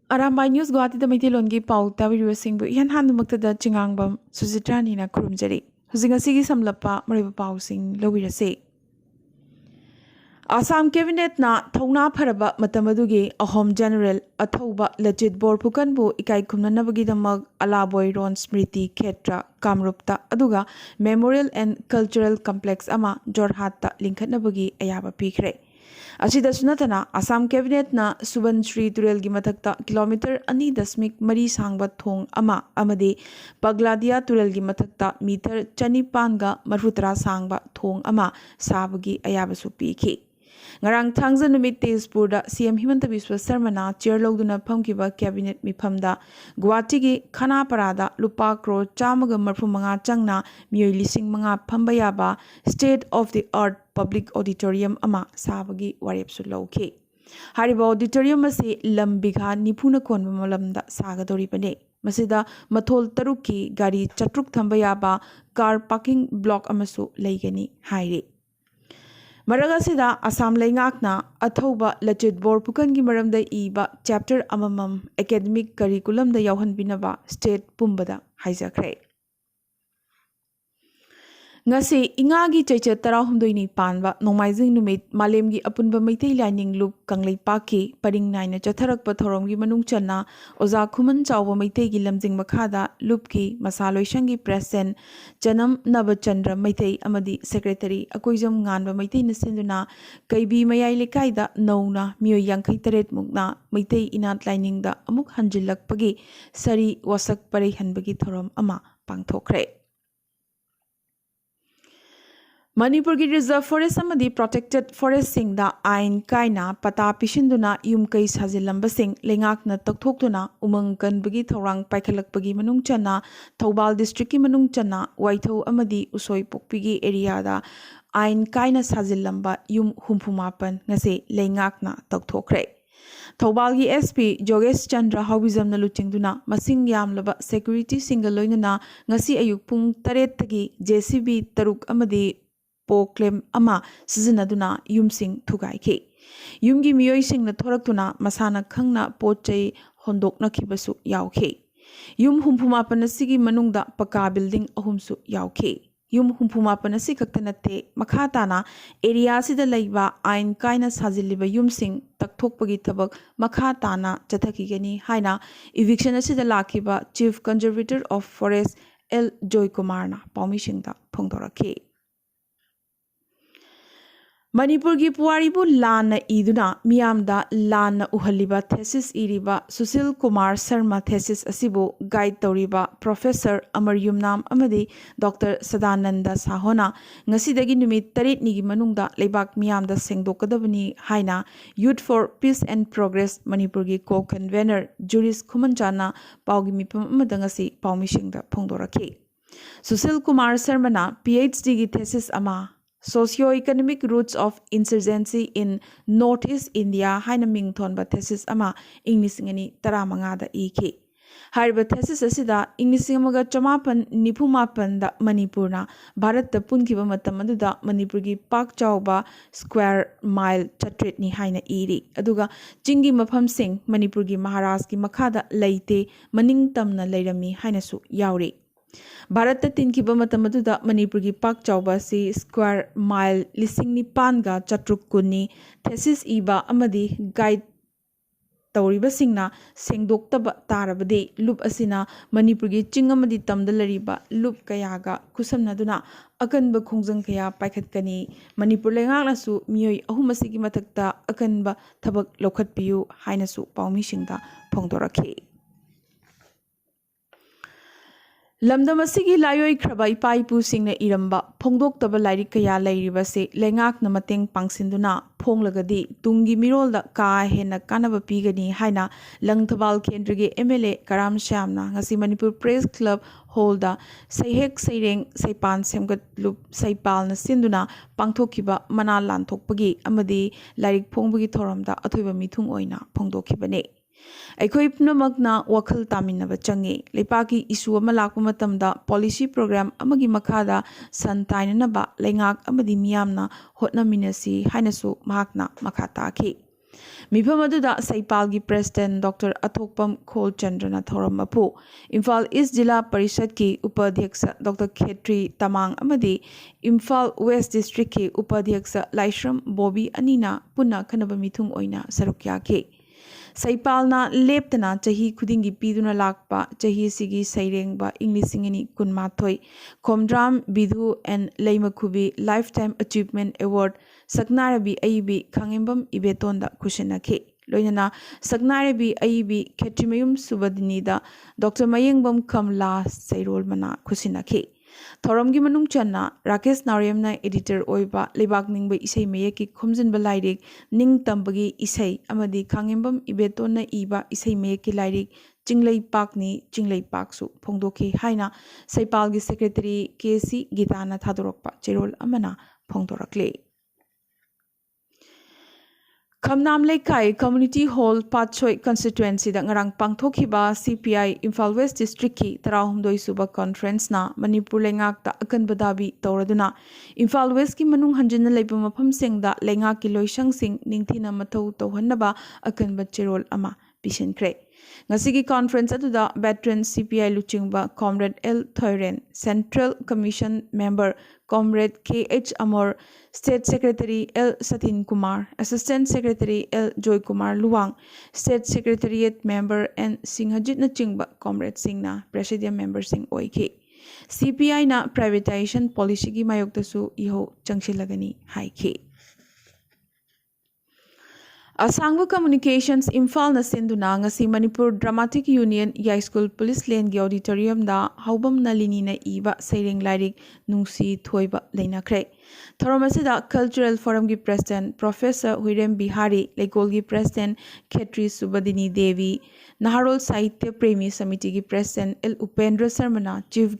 Arambai News Guwahati the Maitilongi Pau Tavirusing Yan Handumakta the Chingangbam Susitrani na Kurumjari. Husingasigi Samlapa Mariba Pausing Lowirase. Assam Cabinet na Thona Paraba Matamadugi, a Home General, a Thoba, Legit Bor Pukanbu, Ikai Kumnanabagidamag, Alaboy Ron Smriti, Ketra, Kamrupta, Aduga, Memorial and Cultural Complex Ama, Jorhatta, Linkanabagi, Ayaba Pikre. Asida sunatana Assam Cabinet na Subansri Turel gi mathakta kilometer 2.3 sangba thong ama amade Pagladia Turel gi mathakta meter 200 ga 30 sangba thong ama sabagi ayabasu piki. Ngarang thangza numit Tezpurda CM Himanta Biswa Sarmana chair logduna phamkiba cabinet mifamda Guwahati gi Khana Parada lupa crore 135 changna miyoi 5,000 phamba yaba state of the art public auditorium ama sabagi warepsu lawki. Hariba auditorium ase lambigha nipuna konba malamda sagadori bane. Masida mathol taruki gari chatruk thamba yaba car parking block amasu leigani haire. Maragasida Assam Laingakna Athoba Lachit Bor Pukan gi maramda iba chapter amamam academic curriculum da yauhan binaba state pumbada haijakre. Ngasi ingagi chaicha tarahumdoini panba nomaizing numit malemgi apunba maitai lining loop kanglei paki paring naina chatharak pathoromgi manung channa oza khuman chawba maitai gi lamjing makhada loop ki masaloishangi president janam nabachandra maitai amadi secretary akoijam nganba maitai na sinduna kaibi mayai lekaida nauna miyo 53 mukna maitai inat lining da amuk hanjilakpagi sari wasak parei hanbagi thorom ama pangthokre. Manipur ki reserve forest amadi protected forest sing da ain kaina pata pishinduna yumkai sajilamba sing lengakna takthokduna umang kanbagi thorang paikhalakpagi manung chana Thoubal district ki manung chana waithau amadi usoi pokpigi area da ain kaina sajilamba yum humpumapan ngase lengakna takthokre. Thoubal gi SP Jogesh Chandra Hawizam na luchingduna masing yamlaba security single loinana ngasi ayuk pung 8 tagi JCB taruk amadi Poclaim ama sizinaduna yumsing thugaiki. Yumgi miyoi sing na thoraktuna masana khangna pochai hondokna khibasu yauki. Yum humpumapanasigi manungda paka building ahumsu yauki. Yum humpumapanasi kaktanate makhatana area sida laiba ain kaina sajiliba yumsing takthokpagi thabak makhatana chathakigani haina eviction asida lakiba Chief Conservator of Forest L Joy Kumarna paumishingda phongdoraki. Manipur ki puaribu lana iduna miyamda lana uhaliba thesis iriba Susil Kumar Sharma thesis asibu guide toriba Professor Amar Yumnam amadi Dr. Sadananda Sahona ngasidagi numit 8 nigi manungda leibak miyamda sengdokadabani haina Youth for Peace and Progress Manipur ki co-convener Juris Khumanchana paugi mipam amada ngasi paumishingda phongdoraki. Susil Kumar Sharma PhD ki thesis ama Socio-economic roots of insurgency in Northeast India haina mingthonba thesis ama ingnisingani taramangada iki. Hariba thesis asida ingnisingamaga chamapan nipumapan da Manipurna Bharat da punkiba matam aduda Manipur gi pak chawba square mile chatret ni haina iri. Aduga chingi mafam sing Manipur gi Maharashtra gi makhada leite maning tamna leirami haina su yauri. Bharat ta tinkiba matamaduda Manipur gi pak chawba si square mile 9,000 ga chatruk kunni thesis iba amadi guide tawriba singna sengdoktaba tarabade loop asina Manipur gi chingamadi tamdalariba loop kayaga kusamnaduna akanba khongjang kaya paikhatkani Manipur lengakna su miyoi ahumasigi mathakta akanba thabak lokhatpiyu haina su paumishingda phongdoraki. Lamdamasigi layoi kraba ipaipu singna iramba phongdoktaba lairik kaya lairibase lengakna mateng pangsinduna phonglagadi tungi mirolda ka hena kanaba pigani haina Langthabal Kendra MLA Karam Shyamna ngasi Manipur Press Club Holda Saihek Saireng Saipan Semgat Lup Saipal na sinduna pangthokiba mana lanthokpagi amadi lairik phongbagi thoramda athoiba mithung oina phongdokhibane. Aikoi punamakna wakhal taminaba changi lepaki isu ama lakpa matamda policy program amagi makhada santainanaba lengak amadi miyamna hotnaminasi hainasu mahakna makha taki. ꯃꯤꯐꯝ ꯑꯗꯨꯗ ꯁꯩꯄꯥꯜꯒꯤ president doctor ꯑꯊꯣꯛꯄꯝ ꯈꯣꯜꯆꯟꯗ꯭ꯔꯅ ꯊꯧꯔꯝ ꯃꯄꯨ, ꯏꯝꯐꯥꯜ ꯏꯁ zila ꯄꯔꯤꯁꯗꯀꯤ ꯎꯄꯥꯙ꯭ꯌꯛꯁ doctor Khetri Tamang ꯑꯃꯗꯤ Imphal west ꯗꯤꯁꯇ꯭ꯔꯤꯛꯀꯤ ꯎꯄꯥꯙ꯭ꯌꯛꯁ ꯂꯥꯏꯁ꯭ꯔꯝ ꯕꯣꯕꯤ ꯑꯅꯤꯅ ꯄꯨꯟꯅ ꯈꯟꯅꯕ ꯃꯤꯊꯨꯡ ꯑꯣꯏꯅ ꯁꯔꯨꯛ ꯌꯥꯈꯤ꯫ ꯁꯩꯄꯥꯜꯅ ꯂꯦꯞꯇꯅ ꯆꯍꯤ ꯈꯨꯗꯤꯡꯒꯤ ꯄꯤꯗꯨꯅ ꯂꯥꯛꯄ ꯆꯍꯤꯁꯤꯒꯤ ꯁꯩꯔꯦꯡꯕ ꯏꯪ 2012 Khomdram Vidhu N ꯂꯩꯃꯈꯨꯕꯤ lifetime ꯑꯆꯤꯚꯃꯦꯟꯠ award ꯁꯛꯅꯥꯏꯔꯕꯤ ꯑꯏꯕꯤ ꯈꯥꯡꯉꯦꯝꯕꯝ ꯏꯕꯦꯇꯣꯟꯗ ꯈꯨꯠꯁꯤꯟꯅꯈꯤ꯫ ꯂꯣꯏꯅꯅ ꯁꯛꯅꯥꯏꯔꯕꯤ ꯑꯏꯕꯤ ꯈꯦꯇ꯭ꯔꯤꯃꯌꯨꯝ ꯁꯨꯕꯗꯤꯅꯤꯗ ꯗꯣꯛꯇꯔ ꯃꯌꯦꯡꯕꯝ ꯀꯝꯂꯥ ꯆꯩꯔꯣꯜ ꯃꯅꯥ ꯈꯨꯠꯁꯤꯟꯅꯈꯤ꯫ ꯊꯧꯔꯝꯒꯤ ꯃꯅꯨꯡ ꯆꯟꯅ ꯔꯥꯀꯦꯁ ꯅꯥꯎꯔꯦꯝꯅ ꯑꯦꯗꯤꯇꯔ ꯑꯣꯏꯕ ꯂꯩꯕꯥꯛ ꯅꯤꯡꯕ ꯏꯁꯩ ꯃꯌꯦꯛꯀꯤ ꯈꯣꯝꯖꯤꯟꯕ ꯂꯥꯏꯔꯤꯛ ꯅꯤꯡꯇꯝꯕꯒꯤ ꯏꯁꯩ ꯑꯃꯗꯤ ꯈꯥꯡꯉꯦꯝꯕꯝ ꯏꯕꯦꯇꯣꯟꯅ ꯏꯕ ꯏꯁꯩ ꯃꯌꯦꯛꯀꯤ ꯂꯥꯏꯔꯤꯛ ꯆꯤꯡꯂꯩꯄꯥꯛꯅꯤ ꯆꯤꯡꯂꯩꯄꯥꯛꯁꯨ ꯐꯣꯡꯗꯣꯛꯈꯤ ꯍꯥꯏꯅ ꯁꯩꯄꯥꯜꯒꯤ ꯁꯦꯀ꯭ꯔꯦꯇꯔꯤ ꯀꯦ.ꯁꯤ. ꯒꯤꯇꯥꯅ ꯊꯥꯗꯣꯔꯛꯄ ꯆꯦꯔꯣꯜ ꯑꯃꯅ ꯐꯣꯡꯗꯣꯔꯛꯂꯤ꯫ ꯈꯝꯅꯥꯝ ꯂꯩꯀꯥꯏ ꯀꯝꯃ꯭ꯌꯨꯅꯤꯇꯤ ꯍꯣꯜ ꯄꯥꯠꯁꯣꯏ ꯀꯟꯁꯇꯤꯇꯨꯑꯦꯟꯁꯤꯗ ꯉꯔꯥꯡ ꯄꯥꯡꯊꯣꯛꯈꯤꯕ ꯁꯤ.ꯄꯤ.ꯑꯥꯏ ꯏꯝꯐꯥꯜ ꯋꯦꯁꯠ ꯗꯤꯁꯇ꯭ꯔꯤꯛꯀꯤ 19 ꯁꯨꯕ ꯀꯣꯟꯐꯔꯦꯟꯁꯅ ꯃꯅꯤꯄꯨꯔ ꯂꯩꯉꯥꯛꯇ ꯑꯀꯟꯕ ꯗꯥꯕꯤ ꯇꯧꯔꯗꯨꯅ ꯏꯝꯐꯥꯜ ꯋꯦꯁꯠꯀꯤ ꯃꯅꯨꯡ ꯍꯟꯖꯤꯟꯅ ꯂꯩꯕ ꯃꯐꯝꯁꯤꯡꯗ ꯂꯩꯉꯥꯛꯀꯤ ꯂꯣꯏꯁꯪꯁꯤꯡ ꯅꯤꯡꯊꯤꯅ ꯃꯊꯧ ꯇꯧꯍꯟꯅꯕ ꯑꯀꯟꯕ ꯆꯦꯔꯣꯜ ꯑꯃ ꯄꯤꯁꯤꯟꯈ꯭ꯔꯦ꯫ ꯉꯁꯤꯒꯤ ꯀꯣꯟꯐꯔꯦꯟꯁ ꯑꯗꯨꯗ ꯚꯦꯇꯔꯟ ꯁꯤ.ꯄꯤ.ꯑꯥꯏ ꯂꯨꯆꯤꯡꯕ ꯀꯣꯝꯔꯦꯗ L Thoiren, central committee member ꯀꯣꯝꯔꯦꯗ K H. Amar, state secretary L. Sotin Kumar, assistant secretary L. Joykumar Luwang, state secretariat member N. ꯁꯤꯡꯍꯖꯤꯠꯅꯆꯤꯡꯕ ꯀꯣꯝꯔꯦꯗꯁꯤꯡꯅ ꯄ꯭ꯔꯦꯁꯤꯗꯤꯌꯝ ꯃꯦꯝꯕꯔꯁꯤꯡ ꯑꯣꯏꯈꯤ꯫ ꯁꯤ.ꯄꯤ.ꯑꯥꯏꯅ ꯄ꯭ꯔꯥꯏꯚꯦꯇꯥꯏꯖꯦꯁꯟ ꯄꯣꯂꯤꯁꯤꯒꯤ ꯃꯥꯌꯣꯛꯇꯁꯨ ꯏꯍꯧ ꯆꯪꯁꯤꯜꯂꯒꯅꯤ ꯍꯥꯏꯈꯤ꯫ ꯑꯁꯥꯡꯕ ꯀꯝꯃ꯭ꯌꯨꯅꯤꯀꯦꯁꯟꯁ ꯏꯝꯐꯥꯜꯅ ꯁꯤꯟꯗꯨꯅ ꯉꯁꯤ Manipur dramatic union Yaiskul police ꯂꯦꯟꯒꯤ ꯑꯣꯗꯤꯇꯣꯔꯤꯌꯝꯗ ꯍꯥꯎꯕꯝ ꯅꯂꯤꯅꯤꯅ ꯏꯕ ꯁꯩꯔꯦꯡ ꯂꯥꯏꯔꯤꯛ ꯅꯨꯡꯁꯤ ꯊꯣꯏꯕ ꯂꯩꯅꯈ꯭ꯔꯦ꯫ ꯊꯧꯔꯝ ꯑꯁꯤꯗ ꯀꯜꯆꯔꯦꯜ ꯐꯣꯔꯝꯒꯤ ꯄ꯭ꯔꯦꯁꯤꯗꯦꯟꯠ ꯄ꯭ꯔꯣꯐꯦꯁꯔ ꯍꯨꯏꯔꯦꯝ ꯕꯤꯍꯥꯔꯤ, ꯂꯩꯀꯣꯜꯒꯤ ꯄ꯭ꯔꯦꯁꯤꯗꯦꯟꯠ ꯈꯦꯇ꯭ꯔꯤ ꯁꯨꯕꯗꯤꯅꯤ ꯗꯦꯕꯤ, ꯅꯍꯥꯔꯣꯜ ꯁꯥꯍꯤꯇ꯭ꯌ ꯄ꯭ꯔꯦꯃꯤ ꯁꯃꯤꯇꯤꯒꯤ ꯄ꯭ꯔꯦꯁꯤꯗꯦꯟꯠ ꯑꯦꯜ. ꯎꯄꯦꯟꯗ꯭ꯔ ꯁꯔꯃꯅ ꯆꯤꯐ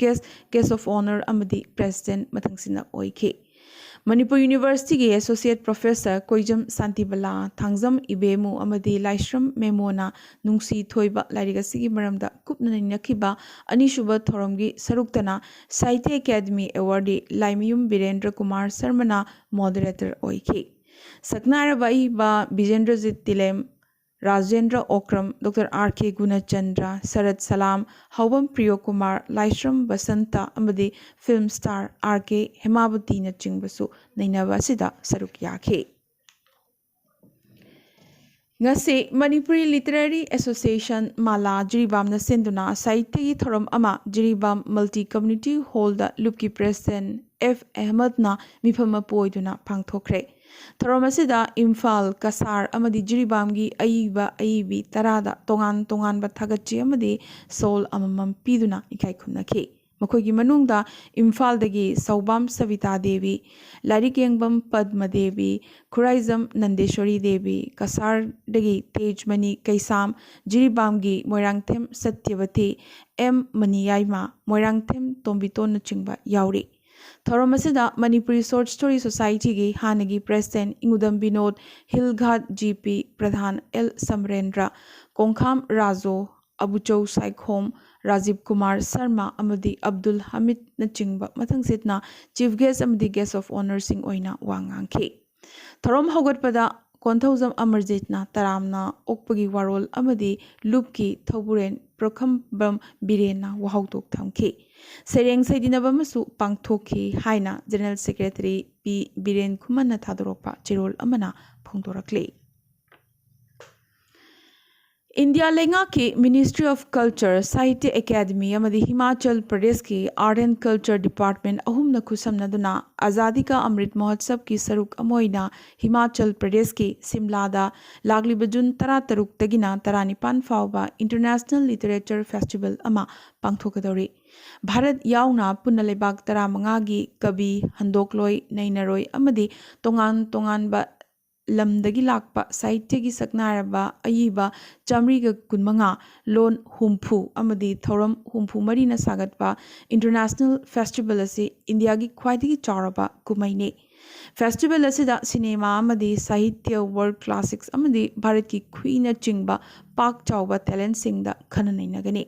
ꯒꯦꯁꯠ ꯑꯣꯐ ꯑꯣꯅꯔ ꯑꯃꯗꯤ ꯄ꯭ꯔꯦꯁꯤꯗꯦꯟꯠ ꯃꯊꯪꯁꯤꯠꯅ ꯑꯣꯏꯈꯤ꯫ ꯃꯅꯤꯄꯨꯔ ꯌꯨꯅꯤꯚꯔꯁꯤꯇꯤꯒꯤ ꯑꯦꯁꯣꯁꯤꯌꯦꯠ ꯄ꯭ꯔꯣꯐꯦꯁꯔ ꯀꯣꯏꯖꯝ ꯁꯥꯟꯇꯤꯕꯂꯥ, ꯊꯥꯡꯖꯝ ꯏꯕꯦꯃꯨ ꯑꯃꯗꯤ ꯂꯥꯏꯁ꯭ꯔꯝ ꯃꯦꯃꯣꯅ ꯅꯨꯡꯁꯤ ꯊꯣꯏꯕ ꯂꯥꯏꯔꯤꯛ ꯑꯁꯤꯒꯤ ꯃꯔꯝꯗ ꯀꯨꯞꯅ ꯅꯩꯅꯈꯤꯕ ꯑꯅꯤꯁꯨꯕ ꯊꯧꯔꯝꯒꯤ ꯁꯔꯨꯛꯇꯅ ꯁꯥꯍꯤꯇ꯭ꯌ ꯑꯦꯀꯥꯗꯦꯃꯤ ꯑꯦꯋꯥꯔꯗꯤ ꯂꯥꯏꯃꯌꯨꯝ ꯕꯤꯔꯦꯟꯗ꯭ꯔ ꯀꯨꯃꯥꯔ ꯁꯔꯃꯅ ꯃꯣꯗꯔꯦꯇꯔ ꯑꯣꯏꯈꯤ꯫ ꯁꯛꯅꯥꯏꯔꯕ ꯑꯏꯕ ꯕꯤꯖꯦꯟꯗ꯭ꯔꯖꯤꯠ ꯇꯤꯂꯦꯝ, ꯔꯥꯖꯦꯟꯗ꯭ꯔ ꯑꯣꯀ꯭ꯔꯝ, ꯗꯣꯛꯇꯔ ꯑꯥꯔ.ꯀꯦ. ꯒꯨꯅꯆꯟꯗ꯭ꯔ, ꯁꯔꯠ ꯁꯂꯥꯝ, ꯍꯥꯎꯕꯝ ꯄ꯭ꯔꯤꯌꯣꯀꯨꯃꯥꯔ, ꯂꯥꯏꯁ꯭ꯔꯝ ꯕꯁꯟꯇ ꯑꯃꯗꯤ ꯐꯤꯜꯝ ꯁ꯭ꯇꯥꯔ ꯑꯥꯔ.ꯀꯦ. ꯍꯦꯃꯥꯕꯇꯤꯅꯆꯤꯡꯕꯁꯨ ꯅꯩꯅꯕ ꯑꯁꯤꯗ ꯁꯔꯨꯛ ꯌꯥꯈꯤ꯫ ꯉꯁꯤ ꯃꯅꯤꯄꯨꯔꯤ ꯂꯤꯇꯔꯦꯔꯤ ꯑꯦꯁꯣꯁꯤꯌꯦꯁꯟ ꯃꯥꯂꯥ ꯖꯤꯔꯤꯕꯥꯝꯅ ꯁꯤꯟꯗꯨꯅ ꯁꯥꯍꯤꯇ꯭ꯌꯒꯤ ꯊꯧꯔꯝ ꯑꯃ ꯖꯤꯔꯤꯕꯥꯝ ꯃꯜꯇꯤ ꯀꯝꯃ꯭ꯌꯨꯅꯤꯇꯤ ꯍꯣꯜꯗ ꯂꯨꯞꯀꯤ ꯄ꯭ꯔꯦꯁꯤꯗꯦꯟꯠ ꯑꯦꯐ. ꯑꯍꯃꯗꯅ ꯃꯤꯐꯝ ꯃꯄꯨ ꯑꯣꯏꯗꯨꯅ ꯄꯥꯡꯊꯣꯛꯈ꯭ꯔꯦ꯫ ꯊꯧꯔꯝ ꯑꯁꯤꯗ ꯏꯝꯐꯥꯜ, ꯀꯁꯥꯔ ꯑꯃꯗꯤ ꯖꯤꯔꯤꯕꯥꯝꯒꯤ ꯑꯏꯕ ꯑꯏꯕꯤ 10ꯗ ꯇꯣꯉꯥꯟ ꯇꯣꯉꯥꯟꯕ ꯊꯥꯒꯠꯆꯦ ꯑꯃꯗꯤ ꯁꯣꯜ ꯑꯃꯃꯝ ꯄꯤꯗꯨꯅ ꯏꯀꯥꯏ ꯈꯨꯝꯅꯈꯤ꯫ ꯃꯈꯣꯏꯒꯤ ꯃꯅꯨꯡꯗ ꯏꯝꯐꯥꯜꯗꯒꯤ ꯁꯧꯕꯥꯝ ꯁꯕꯤꯇꯥ ꯗꯦꯕꯤ, ꯂꯥꯏꯔꯤꯛꯌꯦꯡꯕꯝ ꯄꯗꯃ ꯗꯦꯕꯤ, ꯈꯨꯔꯥꯏꯖꯝ ꯅꯟꯗꯦꯁ꯭ꯋꯔꯤ ꯗꯦꯕꯤ, ꯀꯁꯥꯔꯗꯒꯤ ꯇꯦꯖꯃꯅꯤ ꯀꯩꯁꯥꯝ, ꯖꯤꯔꯤꯕꯥꯝꯒꯤ ꯃꯣꯏꯔꯥꯡꯊꯦꯝ ꯁꯇ꯭ꯌꯕꯇꯤ, ꯑꯦꯝ. ꯃꯅꯤꯌꯥꯏꯃ, ꯃꯣꯏꯔꯥꯡꯊꯦꯝ ꯇꯣꯝꯕꯤꯇꯣꯟꯅꯆꯤꯡꯕ ꯌꯥꯎꯔꯤ꯫ ꯊꯧꯔꯝ ꯑꯁꯤꯗ ꯃꯅꯤꯄꯨꯔꯤ ꯁꯣꯔꯠ ꯁ꯭ꯇꯣꯔꯤ ꯁꯣꯁꯥꯏꯇꯤꯒꯤ ꯍꯥꯟꯅꯒꯤ ꯄ꯭ꯔꯦꯁꯤꯗꯦꯟꯠ ꯏꯉꯨꯗꯝ ꯕꯤꯅꯣꯗ, ꯍꯤꯜꯘꯥꯠ ꯖꯤ.ꯄꯤ. ꯄ꯭ꯔꯙꯥꯟ ꯑꯦꯜ. ꯁꯃꯔꯦꯟꯗ꯭ꯔ, ꯀꯣꯡꯈꯥꯝ ꯔꯥꯖꯣ, ꯑꯕꯨꯆꯧ ꯁꯥꯏꯈꯣꯝ, ꯔꯥꯖꯤꯕ ꯀꯨꯃꯥꯔ ꯁꯔꯃ ꯑꯃꯗꯤ ꯑꯕꯗꯨꯜ ꯍꯃꯤꯗꯅꯆꯤꯡꯕ ꯃꯊꯪꯁꯤꯠꯅ ꯆꯤꯐ ꯒꯦꯁꯠ ꯑꯃꯗꯤ ꯒꯦꯁꯠ ꯑꯣꯐ ꯑꯣꯅꯔꯁꯤꯡ ꯑꯣꯏꯅ ꯋꯥ ꯉꯥꯡꯈꯤ꯫ ꯊꯧꯔꯝ ꯍꯧꯒꯠꯄꯗ ꯀꯣꯟꯊꯧꯖꯝ ꯑꯃꯔꯖꯤꯠꯅ ꯇꯔꯥꯝꯅ ꯑꯣꯛꯄꯒꯤ ꯋꯥꯔꯣꯜ ꯑꯃꯗꯤ ꯂꯨꯞꯀꯤ ꯊꯧꯕꯨꯔꯦꯟ ꯄ꯭ꯔꯣꯈꯝꯕꯝ ꯕꯤꯔꯦꯟꯅ ꯋꯥꯍꯧꯗꯣꯛ ꯊꯝꯈꯤ꯫ ꯁꯩꯔꯦꯡ ꯁꯩꯗꯤꯅꯕ ꯑꯃꯁꯨ ꯄꯥꯡꯊꯣꯛꯈꯤ ꯍꯥꯏꯅ ꯖꯦꯅꯔꯦꯜ ꯁꯦꯀ꯭ꯔꯦꯇꯔꯤ ꯄꯤ. ꯕꯤꯔꯦꯟ ꯈꯨꯃꯟꯅ ꯊꯥꯗꯣꯔꯛꯄ ꯆꯦꯔꯣꯜ ꯑꯃꯅ ꯐꯣꯡꯗꯣꯔꯛꯂꯤ꯫ ꯏꯟꯗꯤꯌꯥ ꯂꯩꯉꯥꯛꯀꯤ ministry of culture, Sahitya academy ꯑꯃꯗꯤ ꯍꯤꯃꯥꯆꯜ ꯄ꯭ꯔꯗꯦꯁꯀꯤ ꯑꯥꯔꯠ ꯑꯦꯟड ꯀꯜꯆꯔ ꯗꯤꯄꯥꯔꯠꯃꯦꯟꯠ ꯑꯍꯨꯝꯅ ꯈꯨꯠꯁꯝꯅꯗꯨꯅ ꯑꯖꯥꯗꯤ ꯀꯥ ꯑꯃ꯭ꯔꯤꯠ ꯃꯍꯣꯠꯁꯕꯀꯤ ꯁꯔꯨꯛ ꯑꯃ ꯑꯣꯏꯅ ꯍꯤꯃꯥꯆꯜ ꯄ꯭ꯔꯗꯦꯁꯀꯤ ꯁꯤꯝꯂꯥꯗ ꯂꯥꯛꯂꯤꯕ ꯖꯨꯟ 13ꯇꯒꯤꯅ 19 ꯐꯥꯎꯕ ꯏꯟꯇꯔꯅꯦꯁꯅꯦꯜ ꯂꯤꯇꯔꯦꯆꯔ ꯐꯦꯁꯇꯤꯚꯦꯜ ꯑꯃ ꯄꯥꯡꯊꯣꯛꯀꯗꯧꯔꯤ꯫ ꯚꯥꯔꯠ ꯌꯥꯎꯅ ꯄꯨꯟꯅ ꯂꯩꯕꯥꯛ 15ꯒꯤ ꯀꯕꯤ, ꯍꯟꯗꯣꯛꯂꯣꯏ, ꯅꯩꯅꯔꯣꯏ ꯑꯃꯗꯤ ꯇꯣꯉꯥꯟ ꯇꯣꯉꯥꯟꯕ ꯂꯝꯗꯒꯤ ꯂꯥꯛꯄ ꯁꯥꯍꯤꯇ꯭ꯌꯒꯤ ꯁꯛꯅꯥꯏꯔꯕ ꯑꯏꯕ 125, ꯂꯣꯟ 70 ꯑꯃꯗꯤ ꯊꯧꯔꯝ 64ꯅ ꯁꯥꯒꯠꯄ ꯏꯟꯇꯔꯅꯦꯁꯅꯦꯜ ꯐꯦꯁꯇꯤꯚꯦꯜ ꯑꯁꯤ ꯏꯟꯗꯤꯌꯥꯒꯤ ꯈ꯭ꯋꯥꯏꯗꯒꯤ ꯆꯥꯎꯔꯕ ꯀꯨꯝꯃꯩꯅꯤ꯫ ꯐꯦꯁꯇꯤꯚꯦꯜ ꯑꯁꯤꯗ ꯁꯤꯅꯦꯃꯥ ꯑꯃꯗꯤ ꯁꯥꯍꯤꯇ꯭ꯌ, ꯋꯥꯔꯜꯗ ꯀ꯭ꯂꯥꯁꯤꯛꯁ ꯑꯃꯗꯤ ꯚꯥꯔꯠꯀꯤ ꯈꯨꯏꯅꯆꯤꯡꯕ ꯄꯥꯛ ꯆꯥꯎꯕ ꯇꯦꯂꯦꯟꯠꯁꯤꯡꯗ ꯈꯟꯅ ꯅꯩꯅꯒꯅꯤ꯫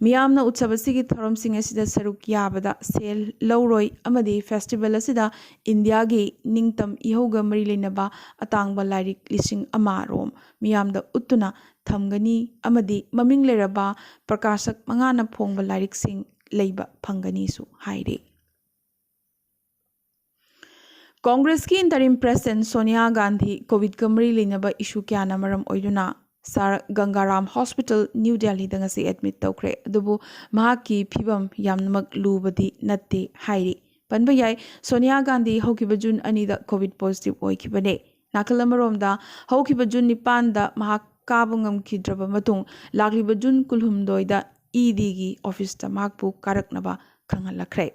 ꯃꯤꯌꯥꯝꯅ ꯎꯠꯁꯕ ꯑꯁꯤꯒꯤ ꯊꯧꯔꯝꯁꯤꯡ ꯑꯁꯤꯗ ꯁꯔꯨꯛ ꯌꯥꯕꯗ ꯁꯦꯜ ꯂꯧꯔꯣꯏ ꯑꯃꯗꯤ ꯐꯦꯁꯇꯤꯚꯦꯜ ꯑꯁꯤꯗ ꯏꯟꯗꯤꯌꯥꯒꯤ ꯅꯤꯡꯇꯝ ꯏꯍꯧꯒ ꯃꯔꯤ ꯂꯩꯅꯕ ꯑꯇꯥꯡꯕ ꯂꯥꯏꯔꯤꯛ 1,000 ꯔꯣꯝ ꯃꯤꯌꯥꯝꯗ ꯎꯠꯇꯨꯅ ꯊꯝꯒꯅꯤ ꯑꯃꯗꯤ ꯃꯃꯤꯡ ꯂꯩꯔꯕ ꯄ꯭ꯔꯀꯥꯁꯛ 5ꯅ ꯐꯣꯡꯕ ꯂꯥꯏꯔꯤꯛꯁꯤꯡ ꯂꯩꯕ ꯐꯪꯒꯅꯤꯁꯨ ꯍꯥꯏꯔꯤ꯫ कांग्रेस की interim president Sonia Gandhi covid का मरी लेनबा इशू क्याना मरम ओइदुना Sir Gangaram hospital New Delhi दंगसी एडमिट तौखरे अदुबु महाकी फिबम यामनमक लूबदी नत्ते हाइरी पनबा याय सोनिया गांधी हौकिबा जून 2 दा कोविड पॉजिटिव ओइखिबने नाकल अमरोमदा हौकिबा जून 9 दा महाक काबा ngamखिद्रबा मतुंग लाग्लिबा जून 12 दा ईडी की ऑफिस दा महाकपु कारकनबा खंगलखरे।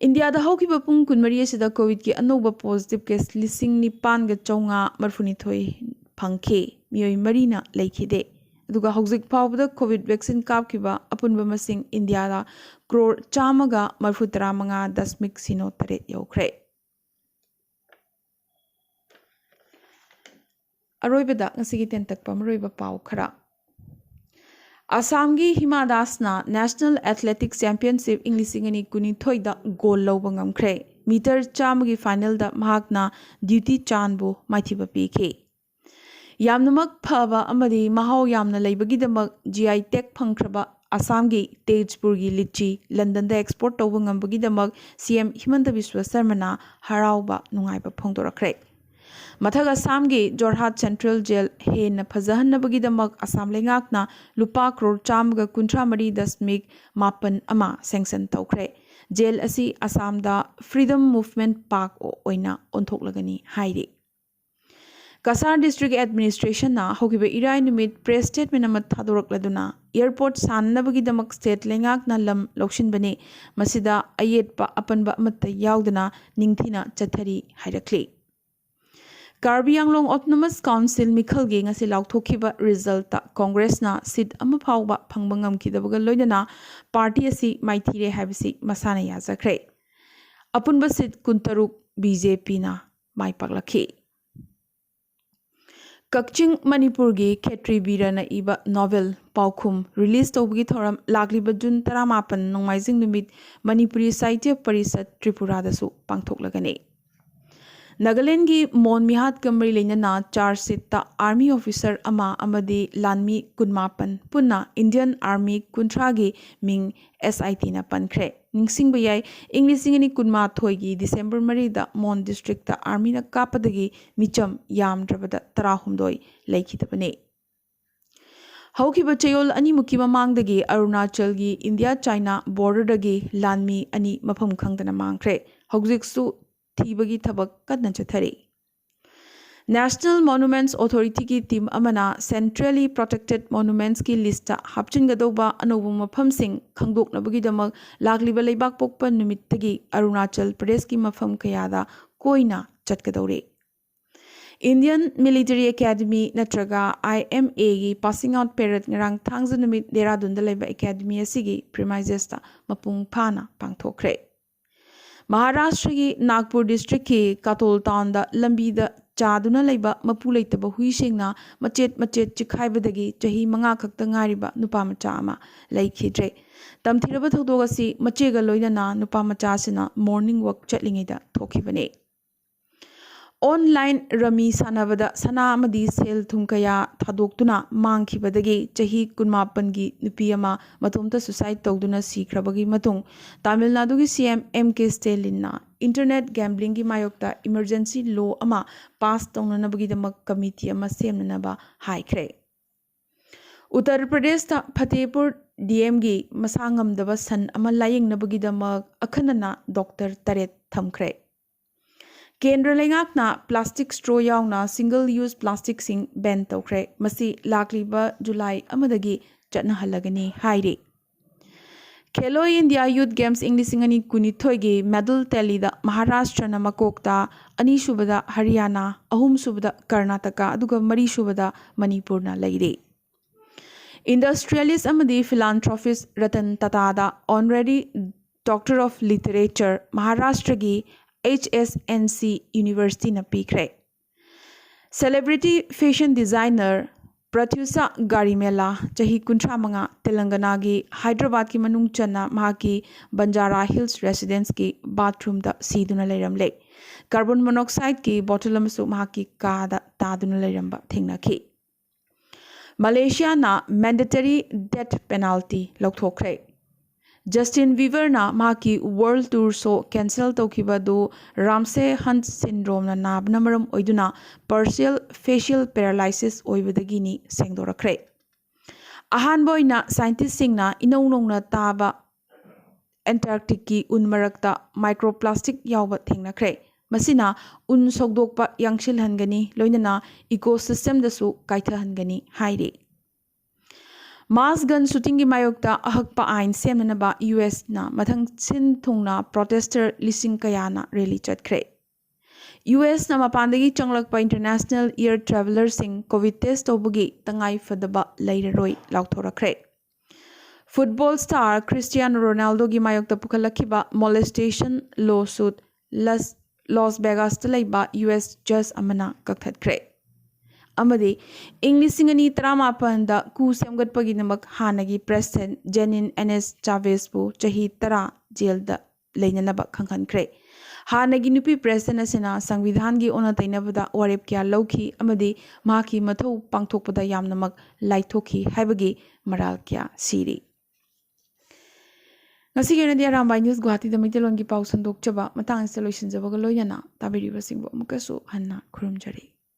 इंडिया दा हौकिबा पुंग 20 असिदा कोविड की अनोबा पॉजिटिव केस 9,492 फंखे मियोय मरीना लेखिदे अदुगा हौजिक फावबदा कोविड वैक्सीन कापखिबा अपुनबा मसिंग इंडिया दा crore 135.03 यौखरे। अरोइबदा ngasi tentakpa maroiba paw khara Assam की हिमा दासना नेशनल एथलेटिक्स चैंपियनशिप इंग्लिसिंगनी कुनिथोई दा गोल लौबा ngamkhre मीटर 100 की फाइनल दा महाकना ड्यूटी चानबो माइथिबा पीखे यामनमक फबा अमदी महाव यामना लेबगीदमक जीआई टेक फंखरबा असम की तेजपुर की लिची लंदन दा एक्सपोर्ट तौबा ngambagidamक सीएम हिमंत बिस्वा शर्माना हराउबा नुंगाइबा फोंदोरखरे मथग असम की जोरहाट सेंट्रल जेल हेन फजहनबगीदमक असम लेंगाकना लुपा करोड़ 153.9 सेंक्शन तौखरे जेल असी असम दा फ्रीडम मूवमेंट पार्क ओइना ओंथोकलगनी हाइरी। कसार डिस्ट्रिक्ट एडमिनिस्ट्रेशन ना होगिबे इराय निमित प्रेस स्टेटमेंट अमा थादोरकलदुना एयरपोर्ट साननबगीदमक स्टेट लेंगाकना लम लौशिनबने मसिदा अयेटपा अपनबा अमत्ता यावदना निंगथिना चथरी हाइरखले। कार्बी आंगलोंग ऑटोनोमस काउंसिल मिखलगे ngasi लाउथोखिबा रिजल्ट कांग्रेस ना सीट अमा फावबा फंगबा ngamखिदबगा लोइदना पार्टी असि माइथिरे हाइबसि मसाना याजखरे अपुनबा सीट 63 बीजेपी ना माइपाकलखि। कक्चिंग मणिपुर की खेत्री बीरना इबा नोवेल पाउखुम रिलीज तौबगी थौरम लाग्लिबा जून 18 नोंमाइजिंग निमित मणिपुरी साहित्य परिषद त्रिपुरा दसु पांथोकलगने। नागालैंड की मोनमिहात कमरी लेनना चार्जशीट आर्मी ऑफिसर अमा अमदी लानमी 19 पुन्ना इंडियन आर्मी 30 की मिंग SIT ना पनखरे निंगसिंगबा याय इंग्लिसिंगनी 19 की दिसंबर 3 दा मोन डिस्ट्रिक्ट आर्मी ना कापदगी मिचम यामद्रबदा 13 लेखिदबने। हौकिबा चयोल अनिमुखी ममांगदगी अरुणाचल की इंडिया चाइना बॉर्डरदगी लानमी अनि मफम खंगदना मांगखरे हौजिकसु थीबगी थबक कदना चथरी। नेशनल मॉन्यूमेंट्स अथॉरिटी की टीम अमना सेंट्रली प्रोटेक्टेड मॉन्यूमेंट्स की लिस्ट हापचिनगदौबा अनौबा मफमसिंग खंगदोकनबगीदमक लाग्लिबा लेबाक पोकपा नुमित्तगी अरुणाचल प्रदेश की मफम कयादा कोइना चटकदौरे। इंडियन मिलिटरी एकेडमी नत्रगा IMA की passing out parade ngarang thangza numit Dehradun लेबा एकेडमी असिगी प्रीमाइजेसता मपुंग फाना पांगथोखरे। महाराष्ट्र की नागपुर डिस्ट्रिक्ट की कातोल टाउन दा लंबी दा चादुना लेबा मपु लेतबा हुइसिंगना मचेत मचेत चिखाइबदगी चही 5 खक्ता ngairiba नुपा मचा अमा लेखिद्रे तमथिरबा थौदोगसी मचेगा लोइना नुपा मचा सिना मॉर्निंग वॉक चटलिंगेदा थोखिबने। ऑनलाइन रमी सानबदा सना अमदी सेल थुम कया थादोक्तुना मांगखिबदगी चही 19 की नुपी अमा मतोमता सुसाइड तौदुना सीख्रबगी मतुंग तमिलनाडु की CM MK स्टेलिनना इंटरनेट गैम्बलिंग की मायोक्ता इमरजेंसी लॉ अमा पास तौननबगीदमक कमिटी अमा सेमननबा हाइख्रे। उत्तर प्रदेश ता फतेहपुर DM की मसांगमदबा सन अमा लायेंगनबगीदमक अखनना डॉक्टर 3 थमख्रे। केंद्र लेंगाकना प्लास्टिक स्ट्रो यावना सिंगल यूज प्लास्टिक सिंग बैन तौखरे मसी लाक्लिबा जुलाई अमदगी चटनहलगनी हाइरे। खेलो इंडिया यूथ गेम्स इंग्लिसिंगनी 19 की मेडल टैलीदा महाराष्ट्र न मकोक्ता अनीसुबदा हरियाणा अहुमसुबदा कर्नाटका अदुगा मरीसुबदा मणिपुर न लेरे। इंडस्ट्रियलिस्ट अमदी फिलांथ्रोपिस्ट रतन टाटादा honorary doctor of literature Maharashtra की HSNC यूनिवर्सिटी न पीखरे। Celebrity fashion designer Pratyusa Garimela Chahi Kuntra Manga Telangana gi Hyderabad ki manung channa mahaki Banjara Hills residence ki bathroom da siduna leiramle carbon monoxide ki bottle amasu mahaki ka da taduna leiramba thingnakhi Malaysia na mandatory death penalty lokthokre Justin Bieber na mahaki world tour so cancel tawkiba do Ramsay Hunt syndrome na nabna maram oiduna partial facial paralysis oibadagi ni sengdorakre ahan boina scientist singna inonongna taba Antarctic ki un marakta microplastic yawba thingnakre masina un sogdokpa yangshil hangani loinana ecosystem dasu kaitha hangani haire Mass gun shooting ki mayokta ahakpa ain semnanaba US na mathang sin thungna protester lising kayana rally chatkre US na mapandagi changlakpa international air traveler sing covid test tobugi tangai fadaba leiraroi lauthorakre Football star Cristiano Ronaldo gi mayokta pukhalakhiba molestation lawsuit Las Vegas ta leiba US judge amana kakthakre amadi English ni Tramapan da ku semgatpagi namak hanagi president Jenin NS Chavez bu chahi tara jail da leinanaba khangkhankre hanagi nupi president asina sangvidhan gi ona tainabada warep kya lauki amadi maki mathau pangthokpada yamnamak laithokhi haibagi maral kya siri ngasi gena dia Arambai news Guwahati da mitelon gi pau sandok chaba matang installation jabaga loyana tabiri basingbo mukasu hanna khurumjari